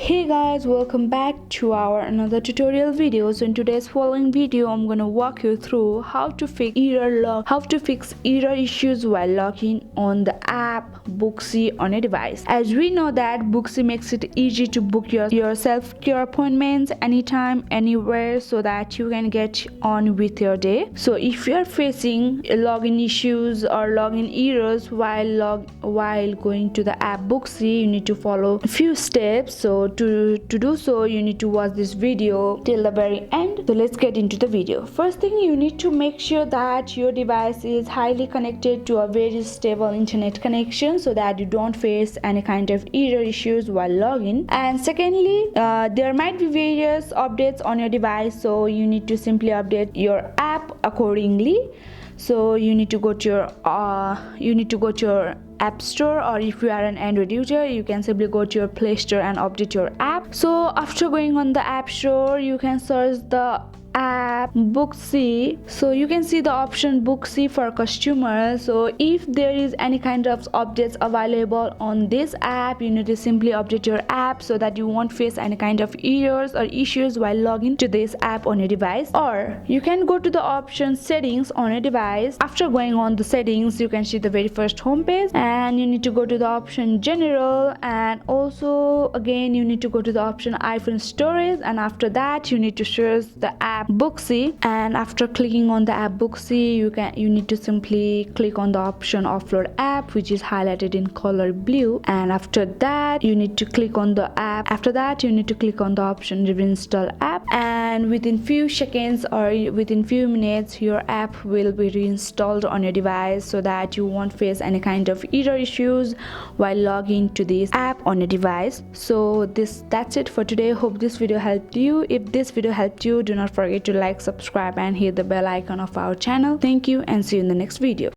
Hey guys, welcome back to our another tutorial video. So in today's following video I'm gonna walk you through how to fix error issues while logging on the app Booksy on a device. As we know that Booksy makes it easy to book your self-care appointments anytime, anywhere, so that you can get on with your day. So if you are facing login issues or login errors while going to the app Booksy, you need to follow a few steps. So to do so, you need to watch this video till the very end. So let's get into the video. First thing, you need to make sure that your device is highly connected to a very stable internet connection so that you don't face any kind of error issues while logging. And secondly, there might be various updates on your device, so you need to simply update your app accordingly. So you need to go to your App Store, or if you are an Android user, you can simply go to your Play Store and update your app. So after going on the App Store, you can search the app Booksy. So you can see the option Booksy for customers. So if there is any kind of updates available on this app, you need to simply update your app so that you won't face any kind of errors or issues while logging to this app on your device. Or you can go to the option settings on your device. After going on the settings, you can see the very first home page, and you need to go to the option general, and also again you need to go to the option iPhone storage, and after that you need to search the app Booksy. And after clicking on the app Booksy, you need to simply click on the option offload app, which is highlighted in color blue, and after that you need to click on the app. After that you need to click on the option reinstall app, and within few seconds or within few minutes your app will be reinstalled on your device so that you won't face any kind of error issues while logging to this app on your device. So that's it for today. Hope this video helped you. If this video helped you, do not forget to like, subscribe and hit the bell icon of our channel. Thank you and see you in the next video.